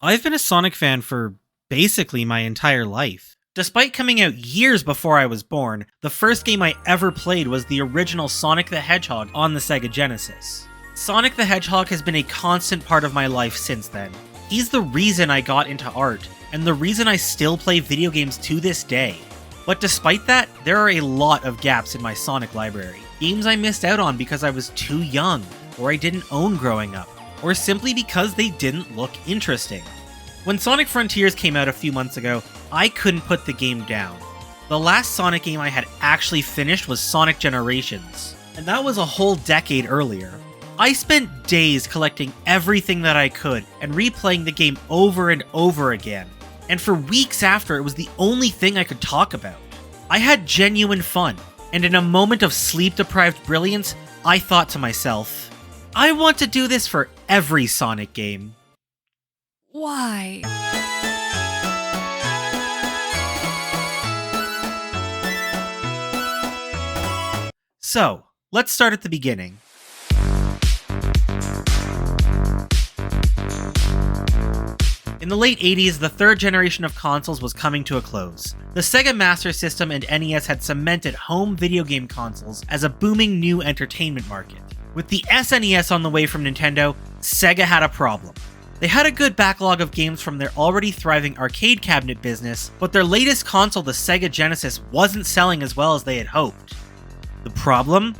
I've been a Sonic fan for basically my entire life. Despite coming out years before I was born, the first game I ever played was the original Sonic the Hedgehog on the Sega Genesis. Sonic the Hedgehog has been a constant part of my life since then. He's the reason I got into art, and the reason I still play video games to this day. But despite that, there are a lot of gaps in my Sonic library. Games I missed out on because I was too young, or I didn't own growing up, or simply because they didn't look interesting. When Sonic Frontiers came out a few months ago, I couldn't put the game down. The last Sonic game I had actually finished was Sonic Generations, and that was a whole decade earlier. I spent days collecting everything that I could and replaying the game over and over again, and for weeks after it was the only thing I could talk about. I had genuine fun, and in a moment of sleep-deprived brilliance, I thought to myself, I want to do this for every Sonic game. Why? So, let's start at the beginning. In the late 80s, the third generation of consoles was coming to a close. The Sega Master System and NES had cemented home video game consoles as a booming new entertainment market. With the SNES on the way from Nintendo, Sega had a problem. They had a good backlog of games from their already thriving arcade cabinet business, but their latest console, the Sega Genesis, wasn't selling as well as they had hoped. The problem?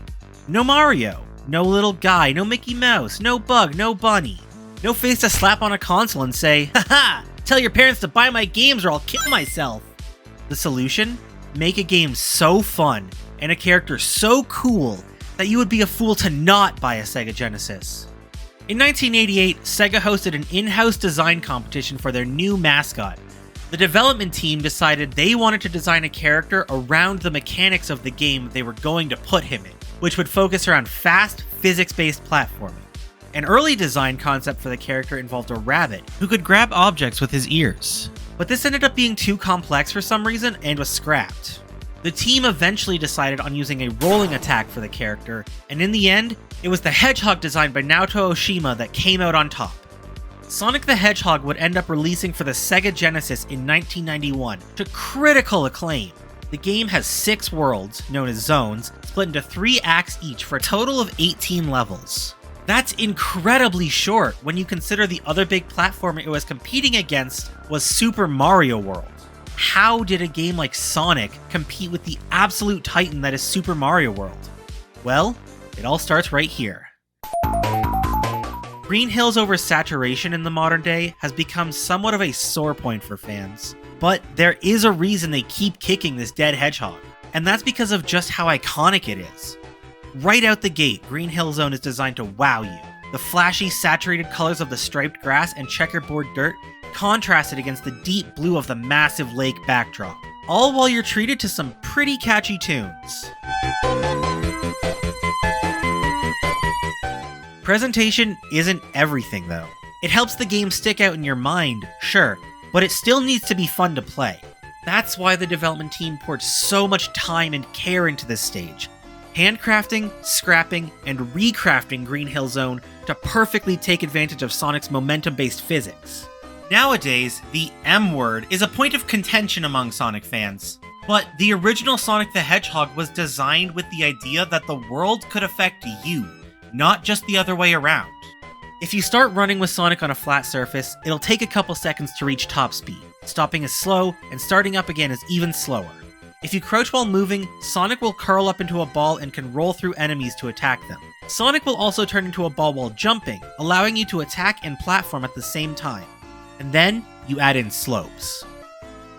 No Mario, no little guy, no Mickey Mouse, no Bug, no Bunny. No face to slap on a console and say, haha, tell your parents to buy my games or I'll kill myself. The solution? Make a game so fun and a character so cool that you would be a fool to not buy a Sega Genesis. In 1988, Sega hosted an in-house design competition for their new mascot. The development team decided they wanted to design a character around the mechanics of the game they were going to put him in, which would focus around fast, physics-based platforming. An early design concept for the character involved a rabbit who could grab objects with his ears. But this ended up being too complex for some reason and was scrapped. The team eventually decided on using a rolling attack for the character, and in the end, it was the Hedgehog designed by Naoto Oshima that came out on top. Sonic the Hedgehog would end up releasing for the Sega Genesis in 1991 to critical acclaim. The game has 6 worlds, known as zones, split into 3 acts each for a total of 18 levels. That's incredibly short when you consider the other big platformer it was competing against was Super Mario World. How did a game like Sonic compete with the absolute titan that is Super Mario World? Well, it all starts right here. Green Hill's oversaturation in the modern day has become somewhat of a sore point for fans. But there is a reason they keep kicking this dead hedgehog, and that's because of just how iconic it is. Right out the gate, Green Hill Zone is designed to wow you. The flashy, saturated colors of the striped grass and checkerboard dirt contrasted against the deep blue of the massive lake backdrop, all while you're treated to some pretty catchy tunes. Presentation isn't everything though. It helps the game stick out in your mind, sure, but it still needs to be fun to play. That's why the development team poured so much time and care into this stage. Handcrafting, scrapping, and recrafting Green Hill Zone to perfectly take advantage of Sonic's momentum-based physics. Nowadays, the M word is a point of contention among Sonic fans, but the original Sonic the Hedgehog was designed with the idea that the world could affect you, not just the other way around. If you start running with Sonic on a flat surface, it'll take a couple seconds to reach top speed. Stopping is slow, and starting up again is even slower. If you crouch while moving, Sonic will curl up into a ball and can roll through enemies to attack them. Sonic will also turn into a ball while jumping, allowing you to attack and platform at the same time. And then, you add in slopes.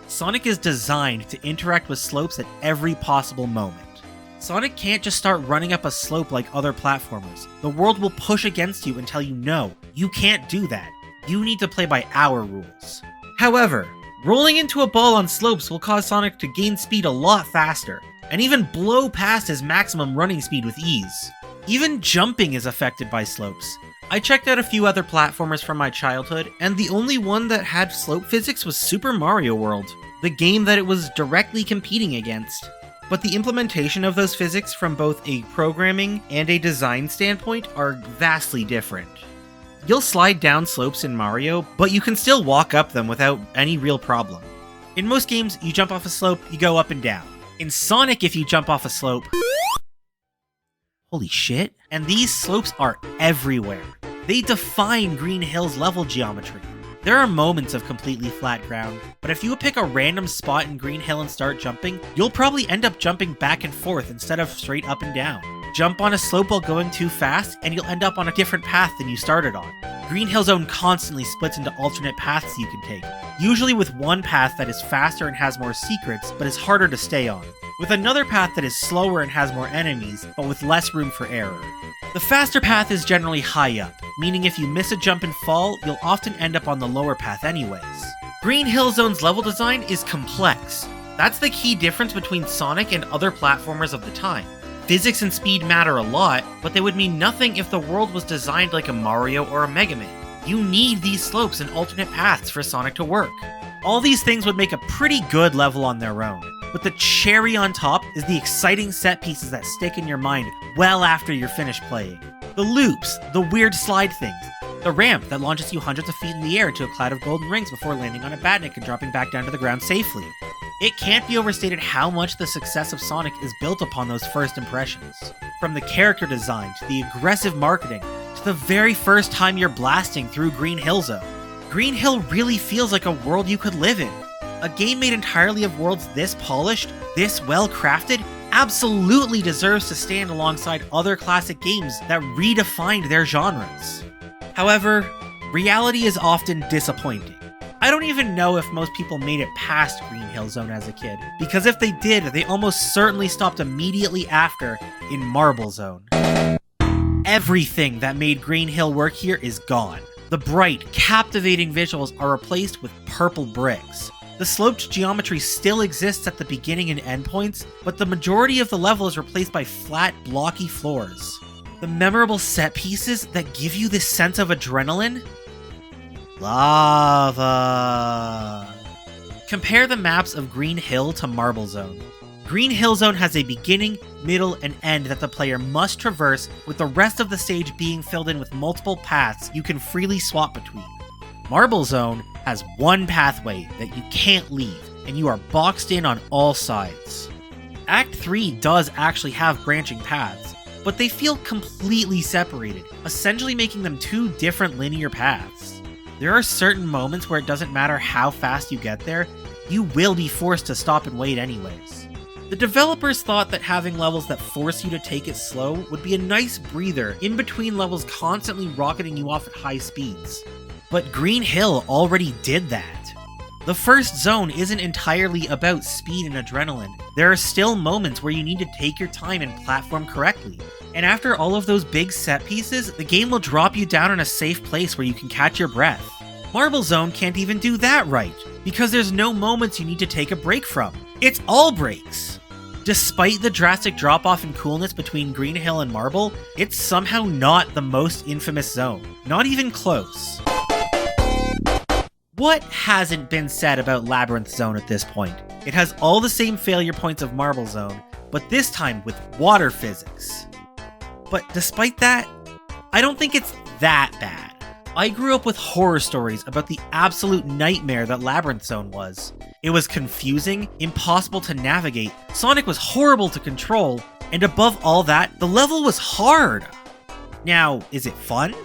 Sonic is designed to interact with slopes at every possible moment. Sonic can't just start running up a slope like other platformers. The world will push against you and tell you no, you can't do that. You need to play by our rules. However, rolling into a ball on slopes will cause Sonic to gain speed a lot faster, and even blow past his maximum running speed with ease. Even jumping is affected by slopes. I checked out a few other platformers from my childhood, and the only one that had slope physics was Super Mario World, the game that it was directly competing against. But the implementation of those physics from both a programming and a design standpoint are vastly different. You'll slide down slopes in Mario, but you can still walk up them without any real problem. In most games, you jump off a slope, you go up and down. In Sonic, if you jump off a slope... Holy shit. And these slopes are everywhere. They define Green Hill's level geometry. There are moments of completely flat ground, but if you pick a random spot in Green Hill and start jumping, you'll probably end up jumping back and forth instead of straight up and down. Jump on a slope while going too fast, and you'll end up on a different path than you started on. Green Hill Zone constantly splits into alternate paths you can take, usually with one path that is faster and has more secrets, but is harder to stay on, with another path that is slower and has more enemies, but with less room for error. The faster path is generally high up, meaning if you miss a jump and fall, you'll often end up on the lower path anyways. Green Hill Zone's level design is complex. That's the key difference between Sonic and other platformers of the time. Physics and speed matter a lot, but they would mean nothing if the world was designed like a Mario or a Mega Man. You need these slopes and alternate paths for Sonic to work. All these things would make a pretty good level on their own, but the cherry on top is the exciting set pieces that stick in your mind well after you're finished playing. The loops, the weird slide things, the ramp that launches you hundreds of feet in the air into a cloud of golden rings before landing on a badnik and dropping back down to the ground safely. It can't be overstated how much the success of Sonic is built upon those first impressions. From the character design, to the aggressive marketing, to the very first time you're blasting through Green Hill Zone. Green Hill really feels like a world you could live in. A game made entirely of worlds this polished, this well crafted, absolutely deserves to stand alongside other classic games that redefined their genres. However, reality is often disappointing. I don't even know if most people made it past Green Hill Zone as a kid, because if they did, they almost certainly stopped immediately after in Marble Zone. Everything that made Green Hill work here is gone. The bright, captivating visuals are replaced with purple bricks. The sloped geometry still exists at the beginning and end points, but the majority of the level is replaced by flat, blocky floors. The memorable set pieces that give you this sense of adrenaline? Lava. Compare the maps of Green Hill to Marble Zone. Green Hill Zone has a beginning, middle, and end that the player must traverse, with the rest of the stage being filled in with multiple paths you can freely swap between. Marble Zone has one pathway that you can't leave, and you are boxed in on all sides. Act 3 does actually have branching paths, but they feel completely separated, essentially making them two different linear paths. There are certain moments where it doesn't matter how fast you get there, you will be forced to stop and wait anyways. The developers thought that having levels that force you to take it slow would be a nice breather in between levels constantly rocketing you off at high speeds. But Green Hill already did that. The first zone isn't entirely about speed and adrenaline. There are still moments where you need to take your time and platform correctly. And after all of those big set pieces, the game will drop you down in a safe place where you can catch your breath. Marble Zone can't even do that right, because there's no moments you need to take a break from. It's all breaks. Despite the drastic drop-off in coolness between Green Hill and Marble, it's somehow not the most infamous zone. Not even close. What hasn't been said about Labyrinth Zone at this point? It has all the same failure points of Marble Zone, but this time with water physics. But despite that, I don't think it's that bad. I grew up with horror stories about the absolute nightmare that Labyrinth Zone was. It was confusing, impossible to navigate, Sonic was horrible to control, and above all that, the level was hard. Now, is it fun?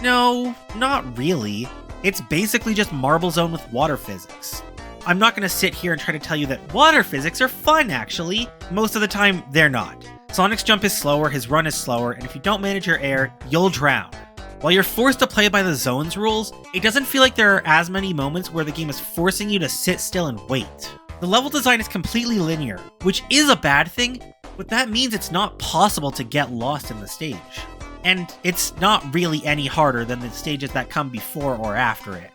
No, not really. It's basically just Marble Zone with water physics. I'm not going to sit here and try to tell you that water physics are fun, actually. Most of the time, they're not. Sonic's jump is slower, his run is slower, and if you don't manage your air, you'll drown. While you're forced to play by the zone's rules, it doesn't feel like there are as many moments where the game is forcing you to sit still and wait. The level design is completely linear, which is a bad thing, but that means it's not possible to get lost in the stage. And it's not really any harder than the stages that come before or after it.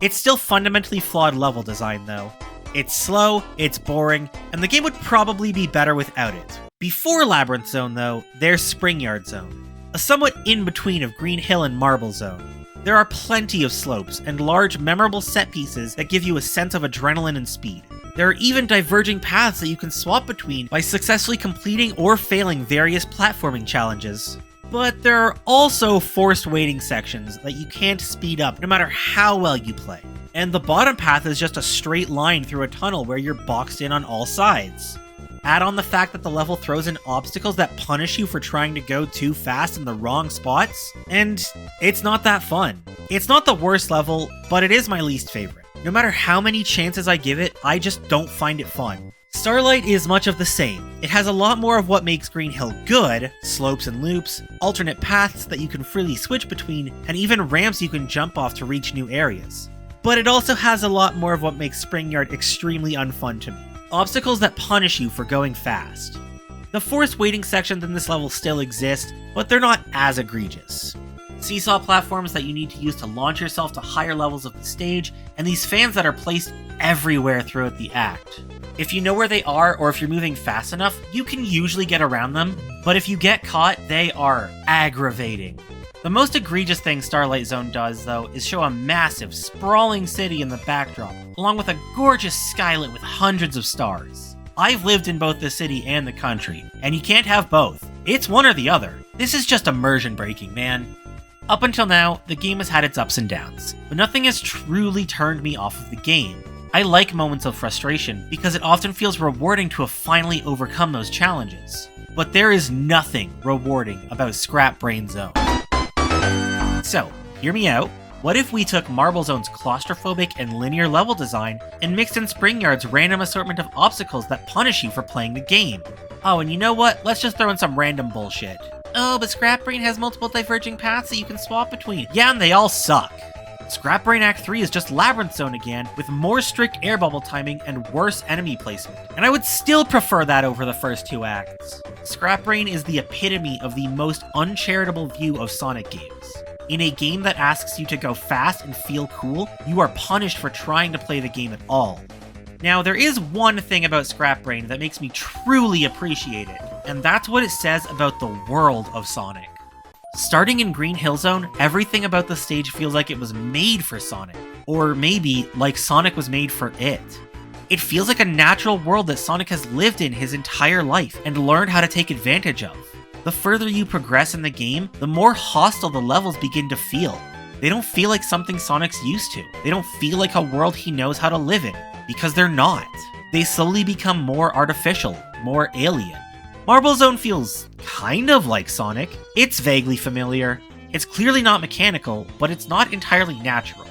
It's still fundamentally flawed level design though. It's slow, it's boring, and the game would probably be better without it. Before Labyrinth Zone though, there's Spring Yard Zone, a somewhat in-between of Green Hill and Marble Zone. There are plenty of slopes and large memorable set pieces that give you a sense of adrenaline and speed. There are even diverging paths that you can swap between by successfully completing or failing various platforming challenges. But there are also forced waiting sections that you can't speed up no matter how well you play. And the bottom path is just a straight line through a tunnel where you're boxed in on all sides. Add on the fact that the level throws in obstacles that punish you for trying to go too fast in the wrong spots, and it's not that fun. It's not the worst level, but it is my least favorite. No matter how many chances I give it, I just don't find it fun. Starlight is much of the same. It has a lot more of what makes Green Hill good, slopes and loops, alternate paths that you can freely switch between, and even ramps you can jump off to reach new areas. But it also has a lot more of what makes Springyard extremely unfun to me. Obstacles that punish you for going fast. The forced waiting sections in this level still exist, but they're not as egregious. Seesaw platforms that you need to use to launch yourself to higher levels of the stage, and these fans that are placed everywhere throughout the act. If you know where they are, or if you're moving fast enough, you can usually get around them, but if you get caught, they are aggravating. The most egregious thing Starlight Zone does, though, is show a massive, sprawling city in the backdrop, along with a gorgeous skylit with hundreds of stars. I've lived in both the city and the country, and you can't have both. It's one or the other. This is just immersion breaking, man. Up until now, the game has had its ups and downs, but nothing has truly turned me off of the game. I like moments of frustration because it often feels rewarding to have finally overcome those challenges. But there is nothing rewarding about Scrap Brain Zone. So, hear me out. What if we took Marble Zone's claustrophobic and linear level design and mixed in Springyard's random assortment of obstacles that punish you for playing the game? Oh, and you know what? Let's just throw in some random bullshit. Oh, but Scrap Brain has multiple diverging paths that you can swap between. Yeah, and they all suck. Scrap Brain Act 3 is just Labyrinth Zone again, with more strict air bubble timing and worse enemy placement. And I would still prefer that over the first two acts. Scrap Brain is the epitome of the most uncharitable view of Sonic games. In a game that asks you to go fast and feel cool, you are punished for trying to play the game at all. Now, there is one thing about Scrap Brain that makes me truly appreciate it, and that's what it says about the world of Sonic. Starting in Green Hill Zone, everything about the stage feels like it was made for Sonic, or maybe like Sonic was made for it. It feels like a natural world that Sonic has lived in his entire life and learned how to take advantage of. The further you progress in the game, the more hostile the levels begin to feel. They don't feel like something Sonic's used to. They don't feel like a world he knows how to live in, because they're not. They slowly become more artificial, more alien. Marble Zone feels kind of like Sonic. It's vaguely familiar. It's clearly not mechanical, but it's not entirely natural.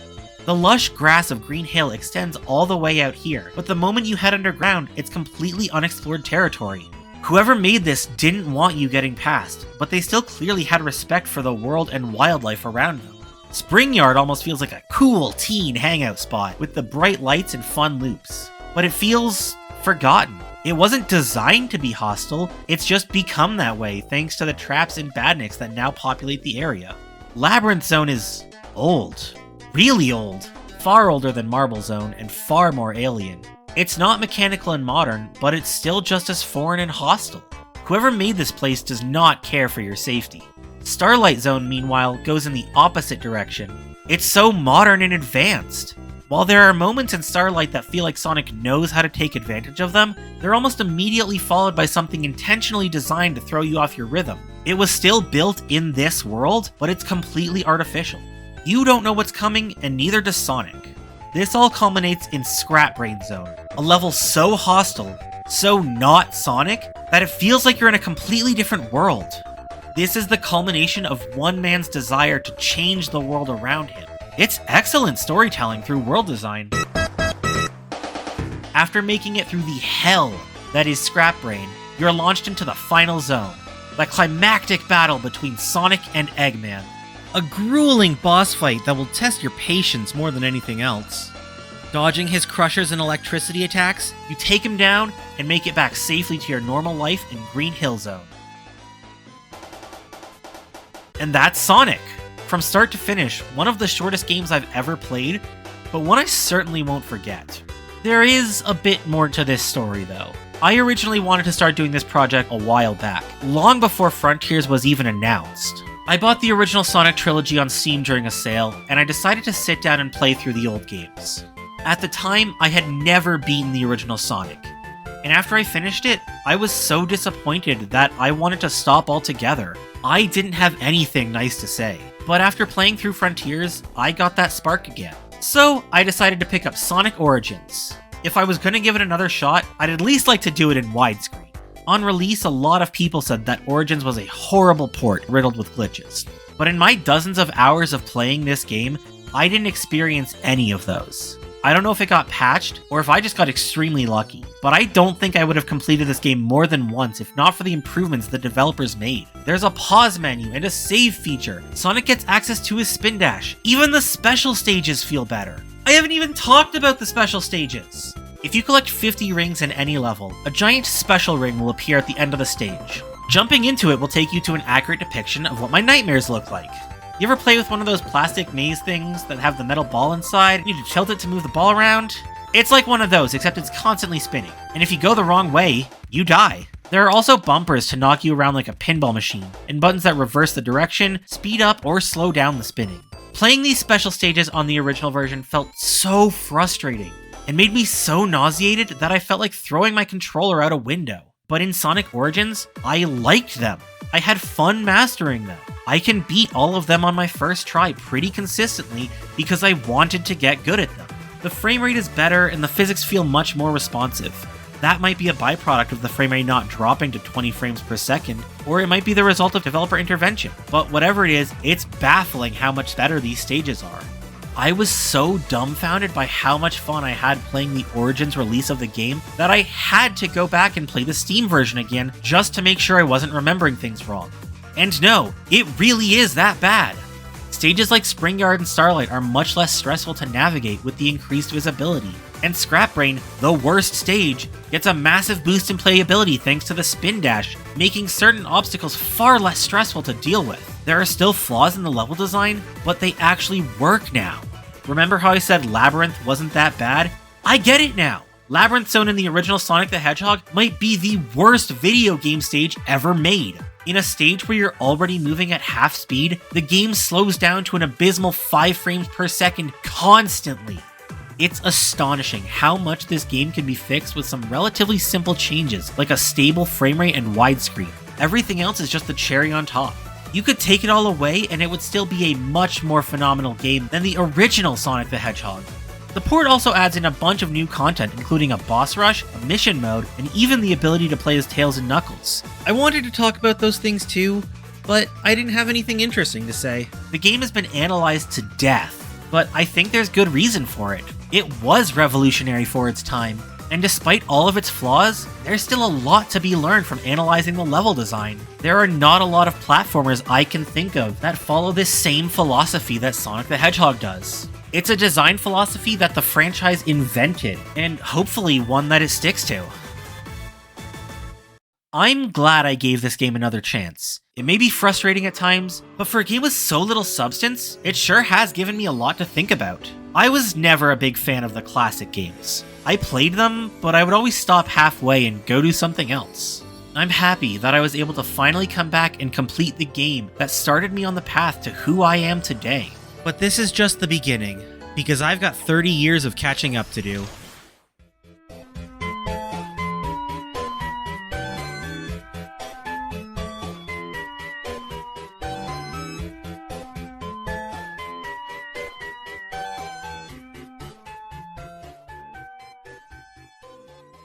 The lush grass of Green Hill extends all the way out here, but the moment you head underground, it's completely unexplored territory. Whoever made this didn't want you getting past, but they still clearly had respect for the world and wildlife around them. Springyard almost feels like a cool teen hangout spot with the bright lights and fun loops, but it feels forgotten. It wasn't designed to be hostile, it's just become that way thanks to the traps and badniks that now populate the area. Labyrinth Zone is old. Really old. Far older than Marble Zone and far more alien. It's not mechanical and modern, but it's still just as foreign and hostile. Whoever made this place does not care for your safety. Starlight Zone, meanwhile, goes in the opposite direction. It's so modern and advanced. While there are moments in Starlight that feel like Sonic knows how to take advantage of them, they're almost immediately followed by something intentionally designed to throw you off your rhythm. It was still built in this world, but it's completely artificial. You don't know what's coming, and neither does Sonic. This all culminates in Scrap Brain Zone, a level so hostile, so not Sonic, that it feels like you're in a completely different world. This is the culmination of one man's desire to change the world around him. It's excellent storytelling through world design. After making it through the hell that is Scrap Brain, you're launched into the final zone, the climactic battle between Sonic and Eggman. A grueling boss fight that will test your patience more than anything else. Dodging his crushers and electricity attacks, you take him down and make it back safely to your normal life in Green Hill Zone. And that's Sonic! From start to finish, one of the shortest games I've ever played, but one I certainly won't forget. There is a bit more to this story though. I originally wanted to start doing this project a while back, long before Frontiers was even announced. I bought the original Sonic trilogy on Steam during a sale, and I decided to sit down and play through the old games. At the time, I had never beaten the original Sonic. And after I finished it, I was so disappointed that I wanted to stop altogether. I didn't have anything nice to say. But after playing through Frontiers, I got that spark again. So I decided to pick up Sonic Origins. If I was gonna give it another shot, I'd at least like to do it in widescreen. On release, a lot of people said that Origins was a horrible port riddled with glitches. But in my dozens of hours of playing this game, I didn't experience any of those. I don't know if it got patched, or if I just got extremely lucky, but I don't think I would have completed this game more than once if not for the improvements the developers made. There's a pause menu and a save feature. Sonic gets access to his spin dash. Even the special stages feel better. I haven't even talked about the special stages. If you collect 50 rings in any level, a giant special ring will appear at the end of the stage. Jumping into it will take you to an accurate depiction of what my nightmares look like. You ever play with one of those plastic maze things that have the metal ball inside? You need to tilt it to move the ball around? It's like one of those, except it's constantly spinning. And if you go the wrong way, you die. There are also bumpers to knock you around like a pinball machine, and buttons that reverse the direction, speed up, or slow down the spinning. Playing these special stages on the original version felt so frustrating, and made me so nauseated that I felt like throwing my controller out a window. But in Sonic Origins, I liked them. I had fun mastering them. I can beat all of them on my first try pretty consistently because I wanted to get good at them. The frame rate is better and the physics feel much more responsive. That might be a byproduct of the frame rate not dropping to 20 frames per second, or it might be the result of developer intervention. But whatever it is, it's baffling how much better these stages are. I was so dumbfounded by how much fun I had playing the Origins release of the game that I had to go back and play the Steam version again just to make sure I wasn't remembering things wrong. And no, it really is that bad. Stages like Spring Yard and Starlight are much less stressful to navigate with the increased visibility. And Scrap Brain, the worst stage, gets a massive boost in playability thanks to the spin dash, making certain obstacles far less stressful to deal with. There are still flaws in the level design, but they actually work now. Remember how I said Labyrinth wasn't that bad? I get it now! Labyrinth Zone in the original Sonic the Hedgehog might be the worst video game stage ever made. In a stage where you're already moving at half speed, the game slows down to an abysmal 5 frames per second constantly. It's astonishing how much this game can be fixed with some relatively simple changes, like a stable frame rate and widescreen. Everything else is just the cherry on top. You could take it all away and it would still be a much more phenomenal game than the original Sonic the Hedgehog. The port also adds in a bunch of new content, including a boss rush, a mission mode, and even the ability to play as Tails and Knuckles. I wanted to talk about those things too, but I didn't have anything interesting to say. The game has been analyzed to death, but I think there's good reason for it. It was revolutionary for its time, and despite all of its flaws, there's still a lot to be learned from analyzing the level design. There are not a lot of platformers I can think of that follow this same philosophy that Sonic the Hedgehog does. It's a design philosophy that the franchise invented, and hopefully one that it sticks to. I'm glad I gave this game another chance. It may be frustrating at times, but for a game with so little substance, it sure has given me a lot to think about. I was never a big fan of the classic games. I played them, but I would always stop halfway and go do something else. I'm happy that I was able to finally come back and complete the game that started me on the path to who I am today. But this is just the beginning, because I've got 30 years of catching up to do.